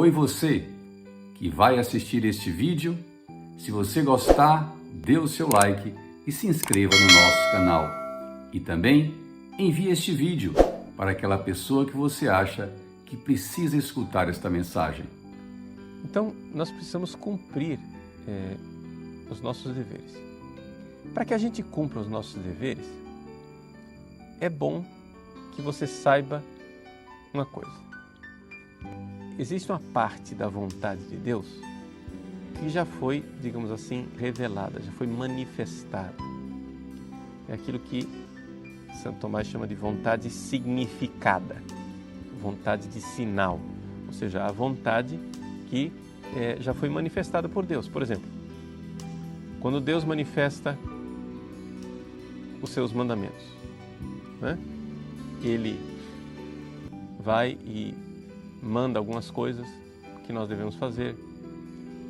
Oi você que vai assistir este vídeo. Se você gostar, dê o seu like e se inscreva no nosso canal. E também envie este vídeo para aquela pessoa que você acha que precisa escutar esta mensagem. Então, nós precisamos cumprir os nossos deveres. Para que a gente cumpra os nossos deveres, é bom que você saiba uma coisa. Existe uma parte da vontade de Deus que já foi, digamos assim, revelada, já foi manifestada. É aquilo que Santo Tomás chama de vontade significada, vontade de sinal, ou seja, a vontade que já foi manifestada por Deus. Por exemplo, quando Deus manifesta os seus mandamentos, né? Ele vai e manda algumas coisas que nós devemos fazer,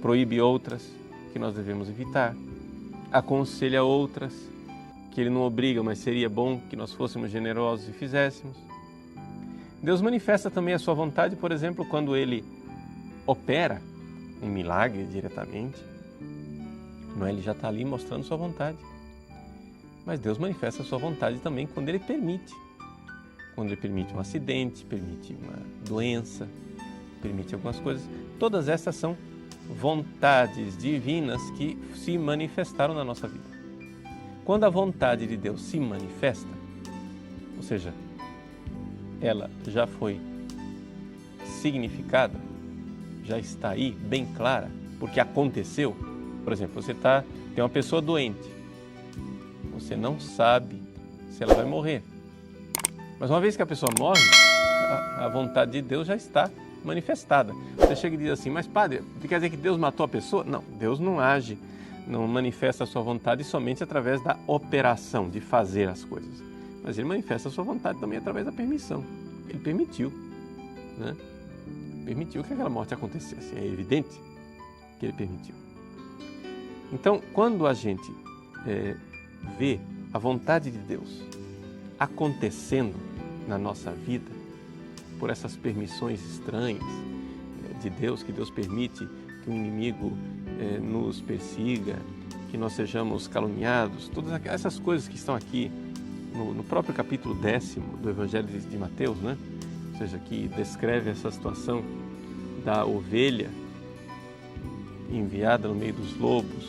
proíbe outras que nós devemos evitar, aconselha outras que Ele não obriga, mas seria bom que nós fôssemos generosos e fizéssemos. Deus manifesta também a sua vontade, por exemplo, quando Ele opera um milagre diretamente, não é? Ele já está ali mostrando sua vontade. Mas Deus manifesta a sua vontade também quando Ele permite. Quando Ele permite um acidente, permite uma doença, permite algumas coisas. Todas essas são vontades divinas que se manifestaram na nossa vida. Quando a vontade de Deus se manifesta, ou seja, ela já foi significada, já está aí bem clara, porque aconteceu. Por exemplo, tem uma pessoa doente, você não sabe se ela vai morrer. Mas uma vez que a pessoa morre, a vontade de Deus já está manifestada. Você chega e diz assim, mas padre, quer dizer que Deus matou a pessoa? Não, Deus não age, não manifesta a sua vontade somente através da operação, de fazer as coisas. Mas Ele manifesta a sua vontade também através da permissão. Ele permitiu, né? Permitiu que aquela morte acontecesse. É evidente que Ele permitiu. Então, quando a gente vê a vontade de Deus acontecendo na nossa vida, por essas permissões estranhas de Deus, que Deus permite que o inimigo nos persiga, que nós sejamos caluniados, todas essas coisas que estão aqui no próprio capítulo 10º do Evangelho de Mateus, né? Ou seja, que descreve essa situação da ovelha enviada no meio dos lobos,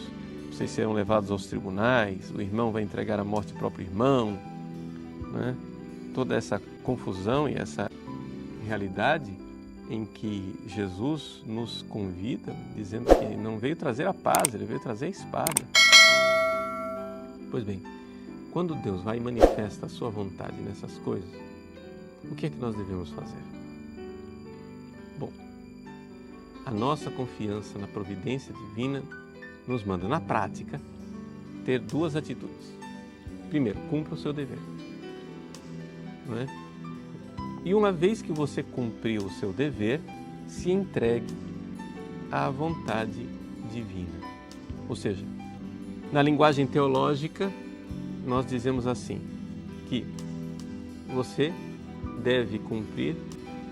vocês serão levados aos tribunais, o irmão vai entregar à morte o próprio irmão, né? Toda essa confusão e essa realidade em que Jesus nos convida, dizendo que não veio trazer a paz, Ele veio trazer a espada. Pois bem, quando Deus vai e manifesta a sua vontade nessas coisas, o que é que nós devemos fazer? Bom, a nossa confiança na providência divina nos manda, na prática, ter duas atitudes. Primeiro, cumpra o seu dever. Não é? E uma vez que você cumpriu o seu dever, se entregue à vontade divina. Ou seja, na linguagem teológica, nós dizemos assim, que você deve cumprir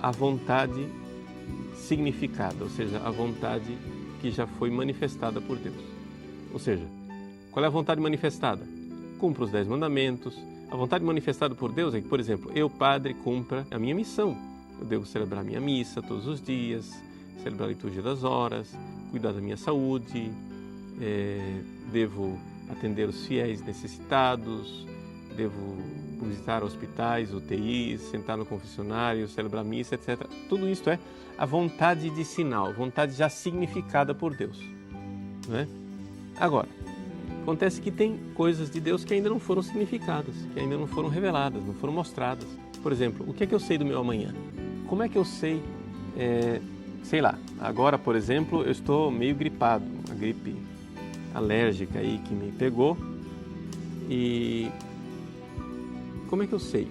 a vontade significada, ou seja, a vontade que já foi manifestada por Deus. Ou seja, qual é a vontade manifestada? Cumpra os 10 mandamentos. A vontade manifestada por Deus é que, por exemplo, eu, padre, cumpra a minha missão. Eu devo celebrar a minha missa todos os dias, celebrar a liturgia das horas, cuidar da minha saúde, devo atender os fiéis necessitados, devo visitar hospitais, UTIs, sentar no confessionário, celebrar a missa, etc. Tudo isso é a vontade de sinal, vontade já significada por Deus, não é? Agora, acontece que tem coisas de Deus que ainda não foram significadas, que ainda não foram reveladas, não foram mostradas. Por exemplo, o que é que eu sei do meu amanhã? Como é que eu sei, sei lá, agora, por exemplo, eu estou meio gripado, uma gripe alérgica aí que me pegou, e como é que eu sei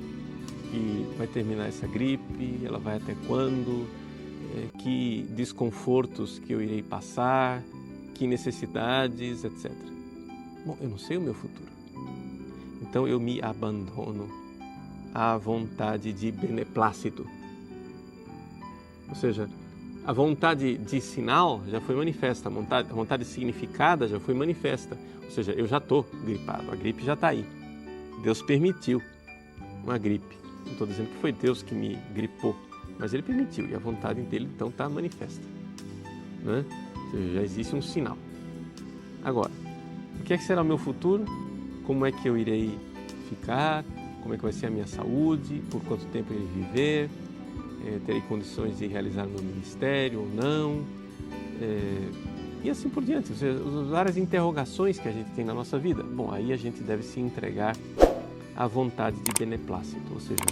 que vai terminar essa gripe, ela vai até quando, que desconfortos que eu irei passar, que necessidades, etc. Bom, eu não sei o meu futuro. Então eu me abandono à vontade de beneplácito. Ou seja, A vontade de sinal já foi manifesta, a vontade significada já foi manifesta. Ou seja, eu já estou gripado, a gripe já está aí. Deus permitiu uma gripe. Não estou dizendo que foi Deus que me gripou, mas Ele permitiu e a vontade dele então está manifesta. Né? Ou seja, já existe um sinal. Agora, o que é que será o meu futuro? Como é que eu irei ficar? Como é que vai ser a minha saúde? Por quanto tempo eu irei viver? Terei condições de realizar o meu ministério ou não? E assim por diante. Ou seja, as várias interrogações que a gente tem na nossa vida. Bom, aí a gente deve se entregar à vontade de beneplácito, ou seja,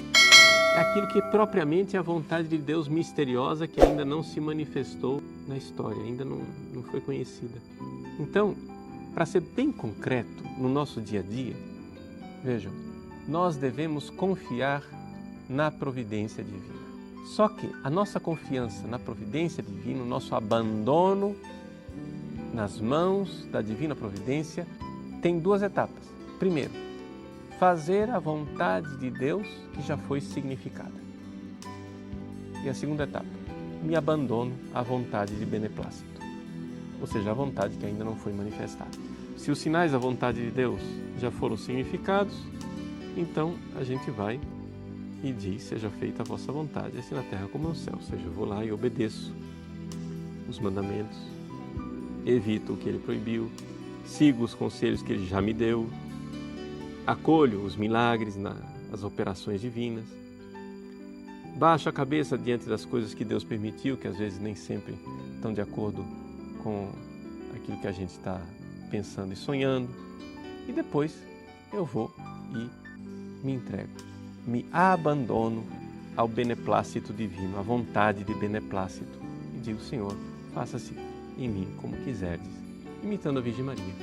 é aquilo que propriamente é a vontade de Deus misteriosa que ainda não se manifestou na história, ainda não foi conhecida. Então, para ser bem concreto no nosso dia a dia, vejam, nós devemos confiar na providência divina. Só que a nossa confiança na providência divina, o nosso abandono nas mãos da divina providência, tem duas etapas. Primeiro, fazer a vontade de Deus que já foi significada. E a segunda etapa, me abandono à vontade de beneplácito, ou seja, a vontade que ainda não foi manifestada. Se os sinais da vontade de Deus já foram significados, então a gente vai e diz, seja feita a vossa vontade, assim na terra como no céu. Ou seja, eu vou lá e obedeço os mandamentos, evito o que Ele proibiu, sigo os conselhos que Ele já me deu, acolho os milagres nas operações divinas, baixo a cabeça diante das coisas que Deus permitiu, que às vezes nem sempre estão de acordo com aquilo que a gente está pensando e sonhando, e depois eu vou e me entrego, me abandono ao beneplácito divino, à vontade de beneplácito, e digo, Senhor, faça-se em mim como quiserdes, imitando a Virgem Maria,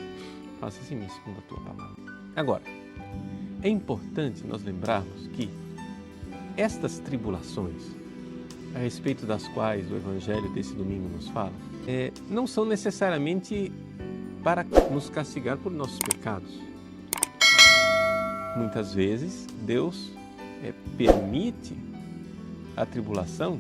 faça-se em mim segundo a tua palavra. Agora, é importante nós lembrarmos que estas tribulações, a respeito das quais o Evangelho desse domingo nos fala, não são necessariamente para nos castigar por nossos pecados. Muitas vezes Deus permite a tribulação